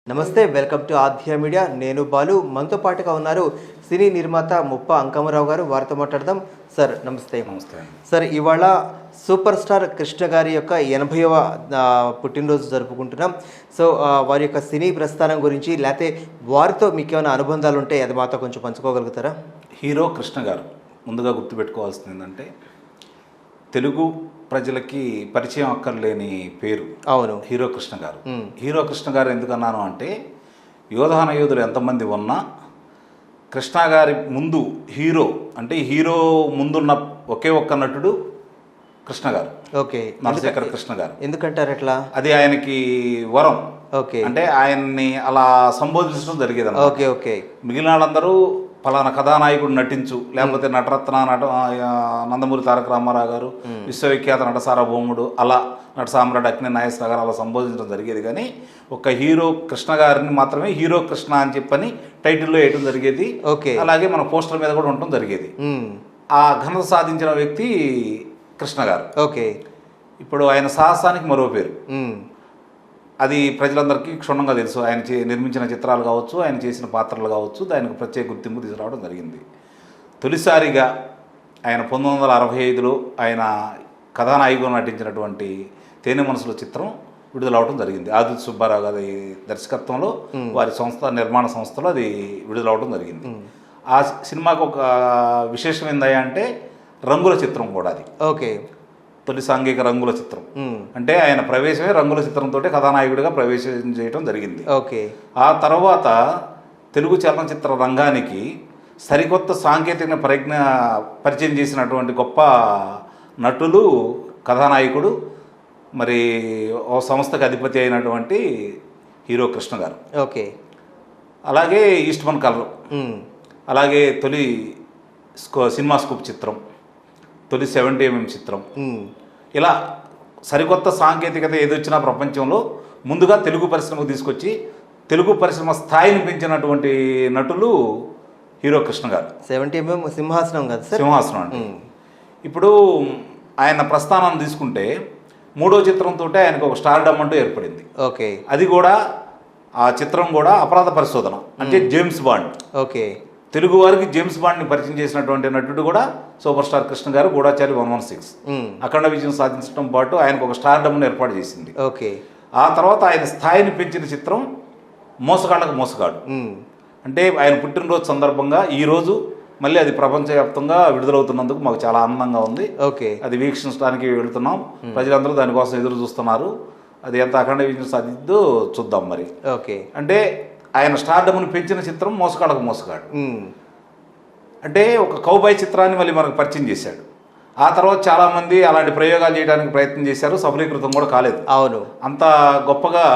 నమస్తే, welcome to ఆధ్య media. నేను బాలు. మనతో పాటుగా ఉన్నారు సినీ నిర్మాత ముప్ప అంకమరావు గారు. వారితో మాట్లాడదాం. సార్ నమస్తే. నమస్తే సార్, ఇవాళ సూపర్ స్టార్ కృష్ణ గారి యొక్క 80వ పుట్టినరోజు జరుపుకుంటున్నాం. సో వారి యొక్క సినీ ప్రస్థానం గురించి, లేకపోతే వారితో మీకు ఏమైనా అనుబంధాలు ఉంటే అది మాతో కొంచెం పంచుకోగలుగుతారా? హీరో కృష్ణ గారు ముందుగా గుర్తుపెట్టుకోవాల్సింది ఏంటంటే, తెలుగు ప్రజలకి పరిచయం అక్కర్లేని పేరు. అవును, హీరో కృష్ణ గారు. హీరో కృష్ణ గారు ఎందుకన్నాను అంటే, యోధాన యోధులు ఎంతమంది ఉన్నా కృష్ణ గారి ముందు హీరో అంటే హీరో ముందున్న ఒకే ఒక్క నటుడు కృష్ణ గారు. ఓకే, నరశేఖర కృష్ణ గారు. ఎందుకంటారు ఎట్లా? అది ఆయనకి వరం. ఓకే, అంటే ఆయన్ని అలా సంబోధించడం జరిగేది. Okay okay. మిగిలిన వాళ్ళందరూ ఫలానా కథానాయకుడు నటించు, లేకపోతే నటరత్న నందమూరి తారక రామారావు గారు, విశ్వవిఖ్యాత నట సార్వభౌముడు, అలా నట సామ్రాట్ అక్కినేని నాగేశ్వరరావు గారు అలా సంబోధించడం జరిగేది. కానీ ఒక హీరో కృష్ణ గారిని మాత్రమే హీరో కృష్ణ అని చెప్పని టైటిల్లో వేయడం జరిగేది. ఓకే, అలాగే మన పోస్టర్ మీద కూడా ఉండటం జరిగేది. ఆ ఘనత సాధించిన వ్యక్తి కృష్ణ గారు. ఓకే. ఇప్పుడు ఆయన సాహసానికి మరో పేరు. అది ప్రజలందరికీ క్షుణ్ణంగా తెలుసు. ఆయన నిర్మించిన చిత్రాలు కావచ్చు, ఆయన చేసిన పాత్రలు కావచ్చు, దానికి ప్రత్యేక గుర్తింపు తీసుకురావడం జరిగింది. తొలిసారిగా ఆయన 1965లో ఆయన కథానాయకుగా నటించినటువంటి తేనె మనసుల చిత్రం విడుదలవడం జరిగింది. ఆదిత్య సుబ్బారావు గారి దర్శకత్వంలో వారి నిర్మాణ సంస్థలో అది విడుదలవడం జరిగింది. ఆ సినిమాకు ఒక విశేషం ఏందయ్యా అంటే, రంగుల చిత్రం కూడా అది. ఓకే, తొలి సాంఘిక రంగుల చిత్రం. అంటే ఆయన ప్రవేశమే రంగుల చిత్రంతో కథానాయకుడిగా ప్రవేశం చేయడం జరిగింది. ఓకే. ఆ తర్వాత తెలుగు చలనచిత్ర రంగానికి సరికొత్త సాంకేతిక పరిచయం చేసినటువంటి గొప్ప నటులు, కథానాయకుడు, మరి ఓ సంస్థకు అధిపతి అయినటువంటి హీరో కృష్ణ గారు. ఓకే. అలాగే ఈస్ట్మన్ కలర్, అలాగే తొలి సినిమా స్కూప్ చిత్రం, తొలి 70mm చిత్రం, ఇలా సరికొత్త సాంకేతికత ఏదొచ్చినా ప్రపంచంలో ముందుగా తెలుగు పరిశ్రమకు తీసుకొచ్చి తెలుగు పరిశ్రమ స్థాయిని పెంచినటువంటి నటులు హీరో కృష్ణ గారు. 70mm సింహాసనం కదా సార్? సింహాసనం అంటే. ఇప్పుడు ఆయన ప్రస్థానాన్ని తీసుకుంటే 3వ చిత్రంతో ఆయనకు ఒక స్టార్డమ్ అంటూ ఏర్పడింది. ఓకే. అది కూడా ఆ చిత్రం కూడా అపరాధ పరిశోధన, అంటే జేమ్స్ బాండ్. ఓకే. తెలుగు వారికి జేమ్స్ బాండ్ని పరిచయం చేసినటువంటి నటుడు కూడా సూపర్ స్టార్ కృష్ణ గారు. గూఢచారి 116 అఖండ విజయం సాధించడం పాటు ఆయనకు ఒక స్టార్డమ్ను ఏర్పాటు చేసింది. ఓకే. ఆ తర్వాత ఆయన స్థాయిని పెంచిన చిత్రం మోసగాళ్ళకు మోసగాడు. అంటే ఆయన పుట్టినరోజు సందర్భంగా ఈరోజు మళ్ళీ అది ప్రపంచవ్యాప్తంగా విడుదలవుతున్నందుకు మాకు చాలా ఆనందంగా ఉంది. ఓకే. అది వీక్షించడానికి వెళుతున్నాం. ప్రజలందరూ దానికోసం ఎదురు చూస్తున్నారు. అది ఎంత అఖండ విజయం సాధిద్దో చూద్దాం మరి. ఓకే. అంటే ఆయన స్టార్డమ్ను పెంచిన చిత్రం మోసగాళ్ళకు మోసగాడు. అంటే ఒక కౌబాయ్ చిత్రాన్ని మళ్ళీ మనకు పరిచయం చేశాడు. ఆ తర్వాత చాలామంది అలాంటి ప్రయోగాలు చేయడానికి ప్రయత్నం చేశారు, సఫలీకృతం కూడా కాలేదు. అవును, అంత గొప్పగా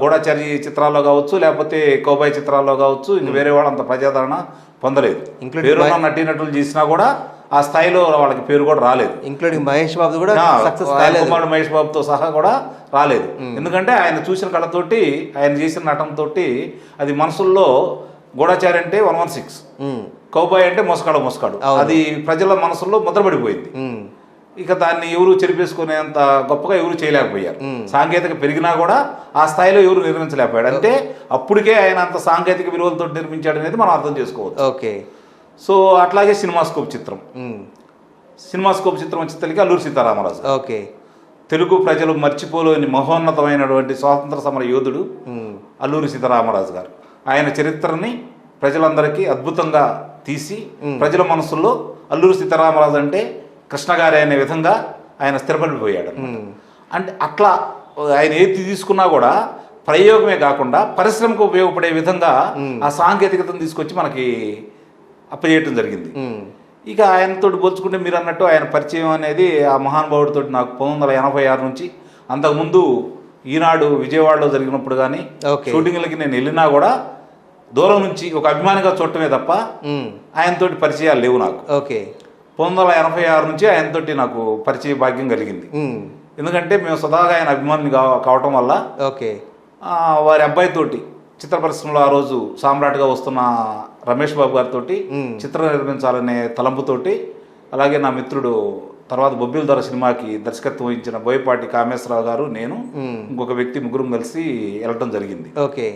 గూఢచారి చిత్రాల్లో కావచ్చు, లేకపోతే కౌబాయ్ చిత్రాల్లో కావచ్చు, ఇంక వేరే వాళ్ళు అంత ప్రజాదరణ పొందలేదు. పేరున్న నటీనటులు చేసినా కూడా ఆ స్థాయిలో వాళ్ళకి పేరు కూడా రాలేదు. ఇంక్లూడింగ్ మహేష్ బాబు కూడా కుమారుడు మహేష్ బాబుతో సహా కూడా రాలేదు. ఎందుకంటే ఆయన చూసిన కళతోటి, ఆయన చేసిన నటనతోటి అది మనసుల్లో గూఢచారి అంటే 116, కౌబాయ్ అంటే మోసగాడు, అది ప్రజల మనసుల్లో ముద్రపడిపోయింది. ఇక దాన్ని ఎవరు చెరిపేసుకునేంత గొప్పగా ఎవరు చేయలేకపోయారు. సాంకేతిక పెరిగినా కూడా ఆ స్థాయిలో ఎవరు నిర్మించలేకపోయాడు. అంటే అప్పటికే ఆయన అంత సాంకేతిక విలువలతో నిర్మించాడు అనేది మనం అర్థం చేసుకోవచ్చు. ఓకే. సో అట్లాగే సినిమా స్కోప్ చిత్రం వచ్చేసరికి అల్లూరి సీతారామరాజు. ఓకే. తెలుగు ప్రజలు మర్చిపోలేని మహోన్నతమైనటువంటి స్వాతంత్ర సమర యోధుడు అల్లూరి సీతారామరాజు గారు. ఆయన చరిత్రని ప్రజలందరికీ అద్భుతంగా తీసి ప్రజల మనసుల్లో అల్లూరి సీతారామరాజు అంటే కృష్ణ గారి అనే విధంగా ఆయన స్థిరపడిపోయాడు. అంటే అట్లా ఆయన ఏది తీసుకున్నా కూడా ప్రయోగమే కాకుండా పరిశ్రమకు ఉపయోగపడే విధంగా ఆ సాంకేతికతను తీసుకొచ్చి మనకి అప్పచేయటం జరిగింది. ఇక ఆయనతో పోల్చుకుంటే మీరు అన్నట్టు ఆయన పరిచయం అనేది ఆ మహానుభావుడితో నాకు 1986 నుంచి, అంతకుముందు ఈనాడు విజయవాడలో జరిగినప్పుడు కానీ షూటింగ్లకి నేను వెళ్ళినా కూడా దూరం నుంచి ఒక అభిమానిగా చూడటమే తప్ప ఆయనతోటి పరిచయాలు లేవు నాకు. ఓకే. 1986 నుంచి ఆయనతోటి నాకు పరిచయ భాగ్యం కలిగింది. ఎందుకంటే మేము సదాగా ఆయన అభిమాని కావటం వల్ల వారి అబ్బాయితోటి చిత్ర పరిశ్రమలో ఆ రోజు సామ్రాట్గా వస్తున్న రమేష్ బాబు గారితో చిత్రం నిర్మించాలనే తలంపుతోటి, అలాగే నా మిత్రుడు తర్వాత బొబ్బిల ధర సినిమాకి దర్శకత్వం వహించిన బోయపాటి కామేశ్వరరావు గారు, నేను, ఇంకొక వ్యక్తి ముగ్గురం కలిసి వెళ్ళటం జరిగింది. ఓకే.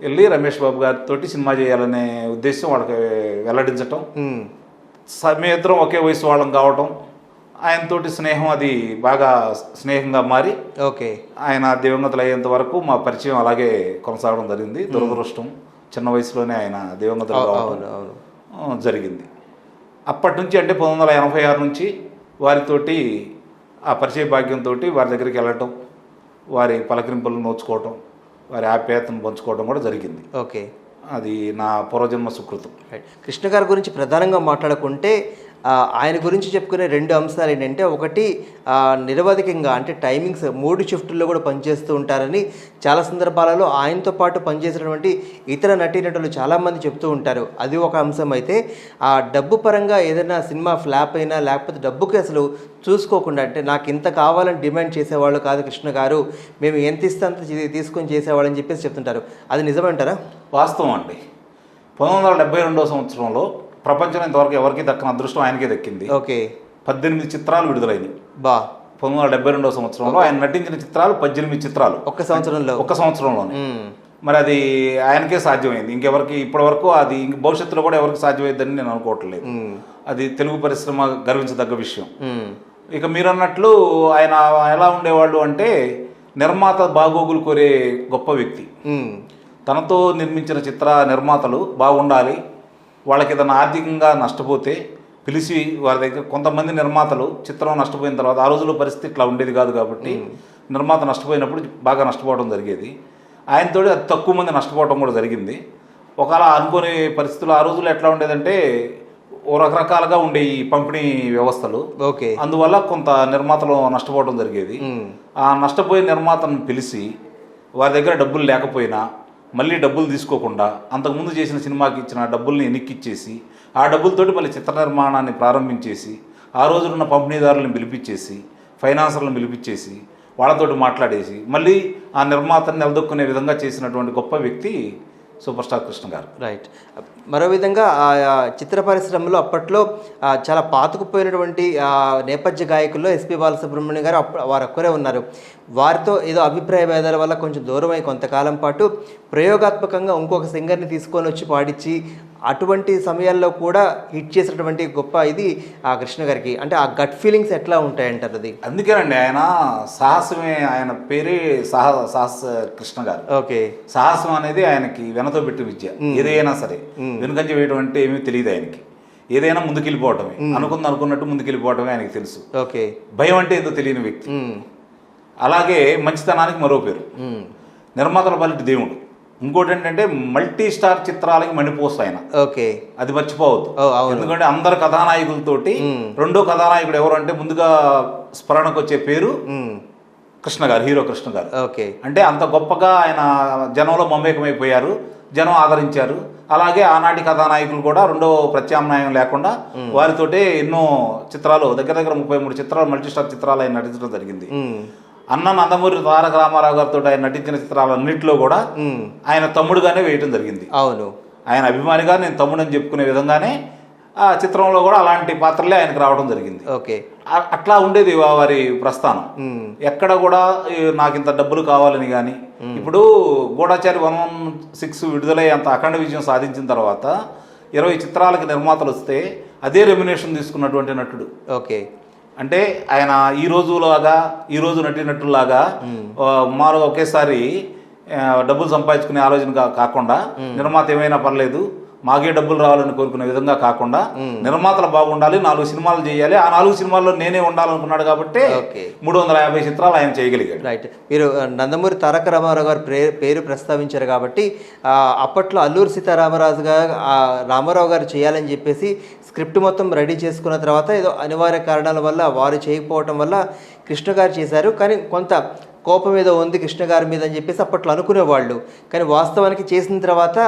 వెళ్ళి రమేష్ బాబు గారితో సినిమా చేయాలనే ఉద్దేశం వాళ్ళకి వెల్లడించటం, మేమిద్దరం ఒకే వయసు వాళ్ళం కావటం, ఆయనతోటి స్నేహం అది బాగా స్నేహంగా మారి ఓకే ఆయన దివంగతులు అయ్యేంత వరకు మా పరిచయం అలాగే కొనసాగడం జరిగింది. దురదృష్టం చిన్న వయసులోనే ఆయన దివంగతులు కావడం జరిగింది. అప్పటి నుంచి అంటే 1986 నుంచి వారితోటి ఆ పరిచయ భాగ్యంతో వారి దగ్గరికి వెళ్ళటం, వారి పలకరింపులను నోచుకోవటం, వారి ఆప్యాయతను పంచుకోవడం కూడా జరిగింది. ఓకే. అది నా పూర్వజన్మ సుకృతం. కృష్ణ గారి గురించి ప్రధానంగా మాట్లాడుకుంటే ఆయన గురించి చెప్పుకునే 2 అంశాలు ఏంటంటే, ఒకటి నిరవధికంగా అంటే టైమింగ్స్ 3 షిఫ్టుల్లో కూడా పనిచేస్తూ ఉంటారని చాలా సందర్భాలలో ఆయనతో పాటు పనిచేసినటువంటి ఇతర నటీనటులు చాలామంది చెప్తూ ఉంటారు. అది ఒక అంశం. అయితే ఆ డబ్బు పరంగా ఏదైనా సినిమా ఫ్లాప్ అయినా లేకపోతే డబ్బుకి అసలు చూసుకోకుండా, అంటే నాకు ఇంత కావాలని డిమాండ్ చేసేవాళ్ళు కాదు కృష్ణ గారు, మేము ఎంత ఇస్తే అంత తీసుకొని చేసేవాళ్ళని చెప్పేసి చెప్తుంటారు. అది నిజమంటారా? వాస్తవం అండి. 1972 సంవత్సరంలో ప్రపంచంలో ఇంతవరకు ఎవరికి దక్కని అదృష్టం ఆయనకే దక్కింది. ఓకే. 18 చిత్రాలు విడుదలైనవి. 1972 సంవత్సరంలో ఆయన నటించిన చిత్రాలు 18 చిత్రాలు ఒక్క సంవత్సరంలోనే. మరి అది ఆయనకే సాధ్యమైంది. ఇంకెవరికి ఇప్పటి వరకు అది భవిష్యత్తులో కూడా ఎవరికి సాధ్యమైందని నేను అనుకోవట్లేదు. అది తెలుగు పరిశ్రమ గర్వించదగ్గ విషయం. ఇక మీరు అన్నట్లు ఆయన ఎలా ఉండేవాళ్ళు అంటే, నిర్మాత బాగోగులు కోరే గొప్ప వ్యక్తి. తనతో నిర్మించిన చిత్ర నిర్మాతలు బాగుండాలి, వాళ్ళకి ఏదైనా ఆర్థికంగా నష్టపోతే పిలిచి వారి దగ్గర, కొంతమంది నిర్మాతలు చిత్రం నష్టపోయిన తర్వాత, ఆ రోజుల్లో పరిస్థితి ఇట్లా ఉండేది కాదు కాబట్టి నిర్మాత నష్టపోయినప్పుడు బాగా నష్టపోవడం జరిగేది. ఆయనతో అతి తక్కువ మంది నష్టపోవడం కూడా జరిగింది. ఒకవేళ అనుకోని పరిస్థితులు ఆ రోజుల్లో ఎట్లా ఉండేదంటే, ఓ రకరకాలుగా ఉండే ఈ పంపిణీ వ్యవస్థలు. ఓకే. అందువల్ల కొంత నిర్మాతలు నష్టపోవడం జరిగేది. ఆ నష్టపోయిన నిర్మాతను పిలిచి వారి దగ్గర డబ్బులు లేకపోయినా మళ్ళీ డబ్బులు తీసుకోకుండా అంతకుముందు చేసిన సినిమాకి ఇచ్చిన డబ్బుల్ని ఎన్నిక్కిచ్చేసి, ఆ డబ్బులతోటి మళ్ళీ చిత్ర నిర్మాణాన్ని ప్రారంభించేసి, ఆ రోజులున్న పంపిణీదారులను పిలిపించేసి, ఫైనాన్సర్లను పిలిపించేసి, వాళ్ళతోటి మాట్లాడేసి మళ్ళీ ఆ నిర్మాతని నిలదొక్కునే విధంగా చేసినటువంటి గొప్ప వ్యక్తి సూపర్ స్టార్ కృష్ణ గారు. రైట్. మరో విధంగా చిత్ర పరిశ్రమలో అప్పట్లో చాలా పాతుకుపోయినటువంటి నేపథ్య గాయకుల్లో ఎస్పి బాలసుబ్రహ్మణ్యం గారు వారు ఒక్కరే ఉన్నారు. వారితో ఏదో అభిప్రాయ భేదాల వల్ల కొంచెం దూరమై కొంతకాలం పాటు ప్రయోగాత్మకంగా ఇంకొక సింగర్ని తీసుకొని వచ్చి పాడించి, అటువంటి సమయాల్లో కూడా హిట్ చేసినటువంటి గొప్ప ఇది ఆ కృష్ణ గారికి. అంటే ఆ గట్ ఫీలింగ్స్ ఎట్లా ఉంటాయంటారు? అది అందుకేనండి ఆయన సాహసమే, ఆయన పేరే సాహస కృష్ణ గారు. ఓకే. సాహసం అనేది ఆయనకి వెనతో పెట్టి విద్య. ఏదైనా సరే వెనుకంజ వేయడం అంటే ఏమీ తెలియదు ఆయనకి. ఏదైనా ముందుకెళ్ళిపోవటమే, అనుకున్నట్టు ముందుకెళ్ళిపోవటమే ఆయనకి తెలుసు. ఓకే. భయం అంటే ఏదో తెలియని వ్యక్తి. అలాగే మంచితనానికి మరో పేరు. నిర్మాతల పాలిటి దేవుడు. ఇంకోటి ఏంటంటే మల్టీ స్టార్ చిత్రాలకి మణిపోసు ఆయన. ఓకే. అది మర్చిపోవద్దు. ఎందుకంటే అందరు కథానాయకులతోటి రెండో కథానాయకుడు ఎవరు అంటే ముందుగా స్మరణకు వచ్చే పేరు కృష్ణ గారు, హీరో కృష్ణ గారు. ఓకే. అంటే అంత గొప్పగా ఆయన జనంలో మమేకమైపోయారు, జనం ఆదరించారు. అలాగే ఆనాటి కథానాయకులు కూడా రెండో ప్రత్యామ్నాయం లేకుండా వారితోటే ఎన్నో చిత్రాలు, దగ్గర 33 చిత్రాలు, మల్టీస్టార్ చిత్రాలు ఆయన నటించడం జరిగింది. అన్న నందమూరి తారక రామారావు గారితో ఆయన నటించిన చిత్రాలన్నింటిలో కూడా ఆయన తమ్ముడుగానే వేయటం జరిగింది. అవును. ఆయన అభిమానిగా నేను తమ్ముడని చెప్పుకునే విధంగానే ఆ చిత్రంలో కూడా అలాంటి పాత్రలే ఆయనకు రావడం జరిగింది. ఓకే. అట్లా ఉండేది వారి ప్రస్థానం. ఎక్కడ కూడా నాకు ఇంత డబ్బులు కావాలని కానీ, ఇప్పుడు గూఢచారి 116 విడుదలై అంత అఖండ విజయం సాధించిన తర్వాత 20 చిత్రాలకి నిర్మాతలు వస్తే అదే రెమ్యునేషన్ తీసుకున్నటువంటి నటుడు. ఓకే. అంటే ఆయన ఈ రోజు నటినట్టులాగా మాలో ఒకేసారి డబ్బులు సంపాదించుకునే ఆలోచన కాకుండా, నిర్మాత ఏమైనా పర్లేదు మాకే డబ్బులు రావాలని కోరుకునే విధంగా కాకుండా, నిర్మాతలు బాగుండాలి, 4 సినిమాలు చేయాలి, ఆ 4 సినిమాల్లో నేనే ఉండాలనుకున్నాడు కాబట్టి 350 చిత్రాలు ఆయన చేయగలిగాడు. రైట్. మీరు నందమూరి తారక రామారావు గారు పేరు ప్రస్తావించారు కాబట్టి, అప్పట్లో అల్లూరి సీతారామరాజు గారు రామారావు గారు చేయాలని చెప్పేసి స్క్రిప్ట్ మొత్తం రెడీ చేసుకున్న తర్వాత ఏదో అనివార్య కారణాల వల్ల వారు చేయకపోవటం వల్ల కృష్ణ గారు చేశారు. కానీ కొంత కోపం ఏదో ఉంది కృష్ణ గారి మీద అని చెప్పేసి అప్పట్లో అనుకునేవాళ్ళు. కానీ వాస్తవానికి చేసిన తర్వాత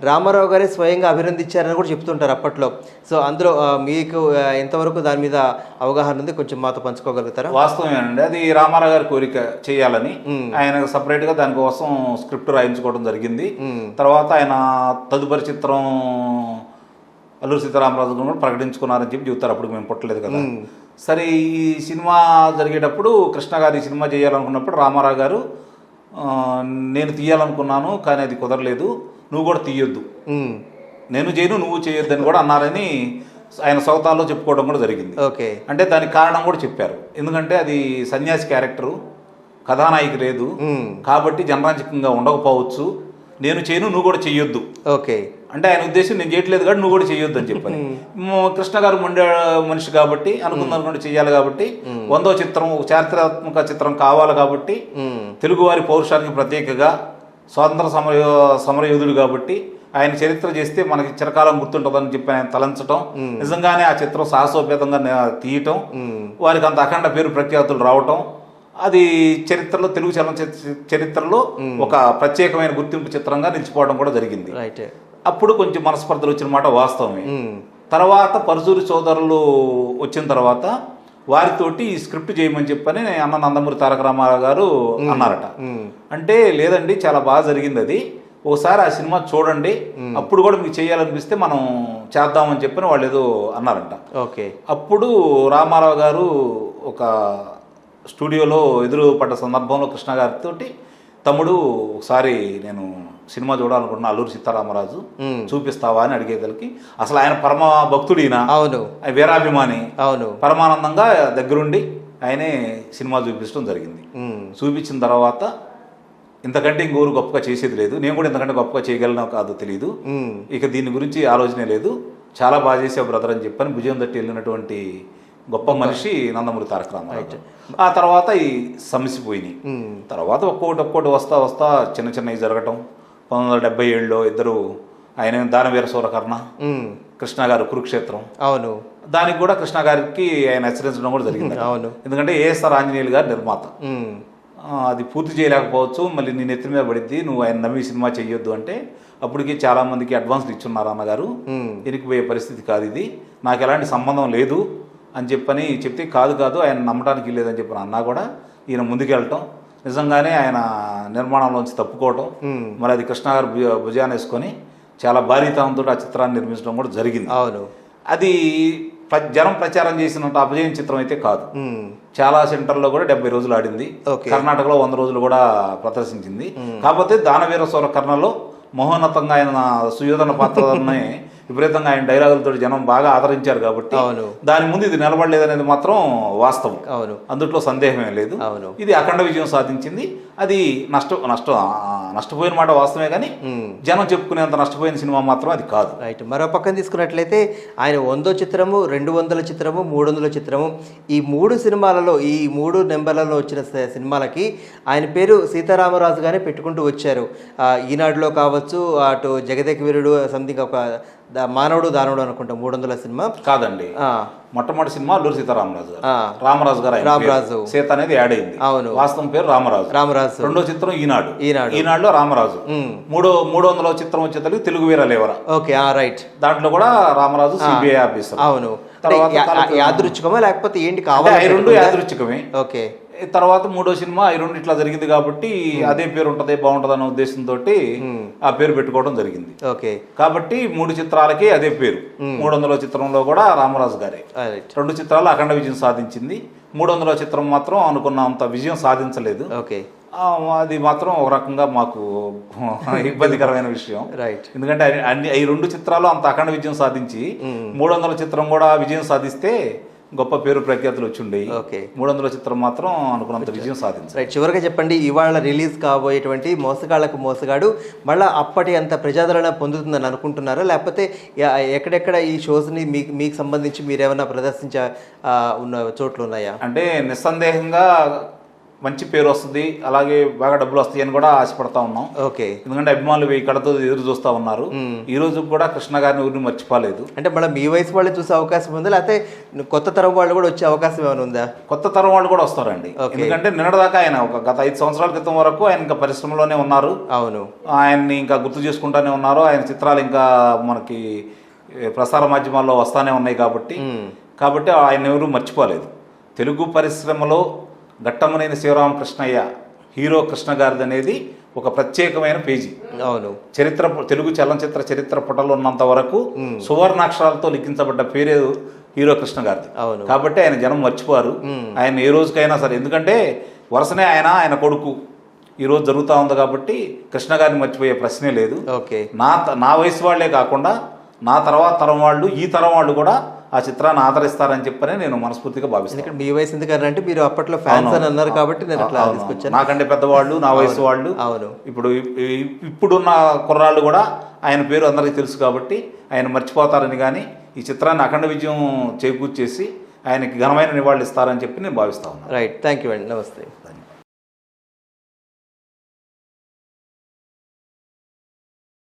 రామారావు గారే స్వయంగా అభినందించారని కూడా చెప్తుంటారు అప్పట్లో. సో అందులో మీకు ఎంతవరకు దాని మీద అవగాహన ఉంది, కొంచెం మాతో పంచుకోగలుగుతారా? వాస్తవమేనండి. అది రామారావు గారి కోరిక చేయాలని ఆయన సపరేట్గా దానికోసం స్క్రిప్ట్ రాయించుకోవడం జరిగింది. తర్వాత ఆయన తదుపరి చిత్రం అల్లూరి సీతారామరాజు కూడా ప్రకటించుకున్నారని చెప్పి చెబుతారు. అప్పుడు మేము పుట్టలేదు కదా. సరే ఈ సినిమా జరిగేటప్పుడు కృష్ణ గారు ఈ సినిమా చేయాలనుకున్నప్పుడు రామారావు గారు నేను తీయాలనుకున్నాను కానీ అది కుదరలేదు, నువ్వు కూడా తీయొద్దు, నేను చేయను నువ్వు చేయొద్దు అని కూడా అన్నారని ఆయన సౌతాల్లో చెప్పుకోవడం కూడా జరిగింది. ఓకే, అంటే దానికి కారణం కూడా చెప్పారు. ఎందుకంటే అది సన్యాసి క్యారెక్టరు, కథానాయిక లేదు కాబట్టి జనరంజకంగా ఉండకపోవచ్చు, నేను చేయను నువ్వు కూడా చెయ్యొద్దు. ఓకే, అంటే ఆయన ఉద్దేశం నేను చేయట్లేదు కాబట్టి నువ్వు కూడా చెయ్యొద్దు అని చెప్పాను. కృష్ణ గారు మొండే మనిషి కాబట్టి అనుకున్న చెయ్యాలి కాబట్టి 100వ చిత్రం ఒక చారిత్రాత్మక చిత్రం కావాలి కాబట్టి తెలుగువారి పౌరుషానికి ప్రత్యేకగా స్వాతంత్ర సమరయోధుడు కాబట్టి ఆయన చరిత్ర చేస్తే మనకి చిరకాలం గుర్తుంటుందని చెప్పి ఆయన తలంచడం, నిజంగానే ఆ చిత్రం సాహసోపేతంగా తీయటం, వారికి అంత అఖండ పేరు ప్రఖ్యాతులు రావటం, అది చరిత్రలో తెలుగు చరిత్రలో ఒక ప్రత్యేకమైన గుర్తింపు చిత్రంగా నిలిచిపోవడం కూడా జరిగింది. అప్పుడు కొంచెం మనస్పర్ధలు వచ్చిన మాట వాస్తవమే. తర్వాత పరుచూరి సోదరులు వచ్చిన తర్వాత వారితోటి ఈ స్క్రిప్ట్ చేయమని చెప్పని అన్న నందమూరి తారక రామారావు గారు అన్నారట. అంటే లేదండి చాలా బాగా జరిగింది అది, ఒకసారి ఆ సినిమా చూడండి, అప్పుడు కూడా మీకు చేయాలనిపిస్తే మనం చేద్దామని చెప్పని వాళ్ళు ఏదో అన్నారంట. ఓకే, అప్పుడు రామారావు గారు ఒక స్టూడియోలో ఎదురు పడ్డ సందర్భంలో కృష్ణ గారితో, తమ్ముడు ఒకసారి నేను సినిమా చూడాలనుకుంటున్నా అల్లూరి సీతారామరాజు, చూపిస్తావా అని అడిగేదలకి అసలు ఆయన పరమ భక్తుడినా, అవును, వీరాభిమాని, అవును, పరమానందంగా దగ్గరుండి ఆయనే సినిమా చూపించడం జరిగింది. చూపించిన తర్వాత ఇంతకంటే ఇంకోరు గొప్పగా చేసేది లేదు, నేను కూడా ఇంతకంటే గొప్పగా చేయగలనో కాదో తెలియదు, ఇక దీని గురించి ఆలోచనే లేదు, చాలా బాగా చేసావు బ్రదర్ అని చెప్పని భుజం తట్టి వెళ్ళినటువంటి గొప్ప మనిషి నందమూరి తారక రామారావు. ఆ తర్వాత ఈ సమసిపోయినాయి. తర్వాత ఒక్కొక్కటి వస్తా వస్తా చిన్న చిన్నవి జరగటం. 1977లో ఇద్దరు, ఆయన దానవీర సూరకర్ణ, కృష్ణ గారు కురుక్షేత్రం, అవును, దానికి కూడా కృష్ణ గారికి ఆయన హెచ్చరించడం కూడా జరిగింది. అవును, ఎందుకంటే ఏఎస్ఆర్ ఆంజనేయులు గారు నిర్మాత, అది పూర్తి చేయలేకపోవచ్చు, మళ్ళీ నేను ఎత్తి మీద పడిద్ది, నువ్వు ఆయన నమ్మి సినిమా చెయ్యొద్దు అంటే అప్పటికి చాలా మందికి అడ్వాన్స్లు ఇచ్చున్నారు అన్నగారు, ఇరికిపోయే పరిస్థితి కాదు ఇది, నాకు ఎలాంటి సంబంధం లేదు అని చెప్పని చెప్తే కాదు ఆయన నమ్మడానికి లేదని చెప్పిన అన్నా కూడా ఈయన ముందుకెళ్ళటం, నిజంగానే ఆయన నిర్మాణంలోంచి తప్పుకోవటం, మరి అది కృష్ణ గారు భుజాన్ని వేసుకొని చాలా భారీతనంతో ఆ చిత్రాన్ని నిర్మించడం కూడా జరిగింది. అవును, అది జనం ప్రచారం చేసినంత అపజయం చిత్రం అయితే కాదు. చాలా సెంటర్లో కూడా 70 రోజులు ఆడింది, కర్ణాటకలో 100 రోజులు కూడా ప్రదర్శించింది. కాకపోతే దానవీర సూరకర్ణలో మహోన్నతంగా ఆయన సుయోధన పాత్రని విపరీతంగా ఆయన డైలాగులతో జనం బాగా ఆదరించారు కాబట్టి దాని ముందు ఇది నిలబడలేదు అనేది మాత్రం వాస్తవం, అందుట్లో సందేహమే లేదు. ఇది అఖండ విజయం సాధించింది. అది నష్టపోయిన మాట వాస్తవమే, కానీ జనం చెప్పుకునేంత నష్టపోయిన సినిమా మాత్రం అది కాదు. రైట్. మరో పక్కన తీసుకున్నట్లయితే ఆయన 100వ చిత్రము, 200ల చిత్రము, 300ల చిత్రము, ఈ 3 సినిమాలలో, ఈ 3 నెంబర్లలో వచ్చిన సినిమాలకి ఆయన పేరు సీతారామరాజుగానే పెట్టుకుంటూ వచ్చారు. ఈనాడులో కావచ్చు, అటు జగదేక వీరుడు, సంథింగ్ ఒక మానవుడు దానవుడు అనుకుంటా 300ల సినిమా కాదండి. మొట్టమొదటి సినిమా అల్లూరి సీతారామరాజు గారు, రామరాజు గారు, రామరాజు సీత అనేది యాడ్ అయింది, అవును, వాస్తవం పేరు రామరాజు. రెండో చిత్రం ఈనాడులో రామరాజు. 300వ చిత్రం వచ్చేసరికి తెలుగు వీర లేవరా, ఓకే, రైట్, దాంట్లో కూడా రామరాజు సిబిఐ ఆఫీసర్. అవును, తర్వాత యాదృచ్ఛికమా లేకపోతే ఏంటి కావాలి? రెండు యాదృచ్ఛికమే. ఓకే. తర్వాత 3వ సినిమా ఈ 2 ఇట్లా జరిగింది కాబట్టి అదే పేరు ఉంటుంది, బాగుంటుంది అనే ఉద్దేశంతో ఆ పేరు పెట్టుకోవడం జరిగింది. ఓకే. కాబట్టి 3 చిత్రాలకి అదే పేరు. 300వ చిత్రంలో కూడా రామరాజు గారే. 2 చిత్రాలు అఖండ విజయం సాధించింది. 300వ చిత్రం మాత్రం అనుకున్నంత విజయం సాధించలేదు. ఓకే. అది మాత్రం ఒక రకంగా మాకు ఇబ్బందికరమైన విషయం. ఎందుకంటే ఈ 2 చిత్రాలు అంత అఖండ విజయం సాధించి 300వ చిత్రం కూడా విజయం సాధిస్తే గొప్ప పేరు ప్రఖ్యాతులు వచ్చి ఉండేవి. 300వ చిత్రం మాత్రం అనుకున్నంత విజయం సాధించారు. రైట్. చివరిగా చెప్పండి, ఇవాళ రిలీజ్ కాబోయేటువంటి మోసగాళ్లకు మోసగాడు మళ్ళీ అప్పటి అంత ప్రజాదరణ పొందుతుందని అనుకుంటున్నారా, లేకపోతే ఎక్కడెక్కడ ఈ షోస్ని మీకు సంబంధించి మీరేమైనా ప్రదర్శించ ఉన్న చోట్లు ఉన్నాయా? అంటే నిస్సందేహంగా మంచి పేరు వస్తుంది, అలాగే బాగా డబ్బులు వస్తాయి అని కూడా ఆశపడతా ఉన్నాం. ఓకే. ఎందుకంటే అభిమానులు ఈ కడతో ఎదురు చూస్తూ ఉన్నారు. ఈ రోజు కూడా కృష్ణ గారిని ఊరిని మర్చిపోలేదు. అంటే మళ్ళీ మీ వయసు వాళ్ళే చూసే అవకాశం ఉందా, లేకపోతే కొత్త తరం వాళ్ళు కూడా వచ్చే అవకాశం ఏమైనా ఉందా? కొత్త తరం వాళ్ళు కూడా వస్తారండి. ఎందుకంటే నిన్నటిదాకా ఆయన గత 5 సంవత్సరాల క్రితం వరకు ఆయన ఇంకా పరిశ్రమలోనే ఉన్నారు. అవును, ఆయన్ని ఇంకా గుర్తు చేసుకుంటానే ఉన్నారు. ఆయన చిత్రాలు ఇంకా మనకి ప్రసార మాధ్యమాల్లో వస్తానే ఉన్నాయి కాబట్టి ఆయన ఎవరు మర్చిపోలేదు. తెలుగు పరిశ్రమలో ఘట్టమనేని శివరామకృష్ణయ్య హీరో కృష్ణ గారిది అనేది ఒక ప్రత్యేకమైన పేజీ. అవును, తెలుగు చలనచిత్ర చరిత్ర పుటలో ఉన్నంత వరకు సువర్ణాక్షరాలతో లిఖించబడ్డ పేరు హీరో కృష్ణ గారిది. అవును. కాబట్టి ఆయన జనం మర్చిపోరు ఆయన ఏ రోజుకైనా సరే. ఎందుకంటే వరుసనే ఆయన కొడుకు ఈరోజు జరుగుతూ ఉంది కాబట్టి కృష్ణ గారిని మర్చిపోయే ప్రశ్నే లేదు. ఓకే. నా వయసు వాళ్ళే కాకుండా నా తర్వాత తరం వాళ్ళు, ఈ తరం వాళ్ళు కూడా ఆ చిత్రాన్ని ఆదరిస్తారని చెప్పని నేను మనస్ఫూర్తిగా భావిస్తాను. ఎందుకంటే మీ వయసు ఎందుకంటే మీరు అప్పట్లో ఫ్యాన్స్ అని అన్నారు కాబట్టి నేను అట్లా తీసుకొచ్చాను. నాకంటే పెద్దవాళ్ళు, నా వయసు వాళ్ళు, అవును, ఇప్పుడున్న కుర్రాళ్ళు కూడా ఆయన పేరు అందరికీ తెలుసు కాబట్టి ఆయన మర్చిపోతారని కానీ ఈ చిత్రాన్ని అఖండ విజయం చేకూర్చేసి ఆయనకి ఘనమైన నివాళులు ఇస్తారని చెప్పి నేను భావిస్తా ఉన్నాను. రైట్, థ్యాంక్ యూ అండి, నమస్తే.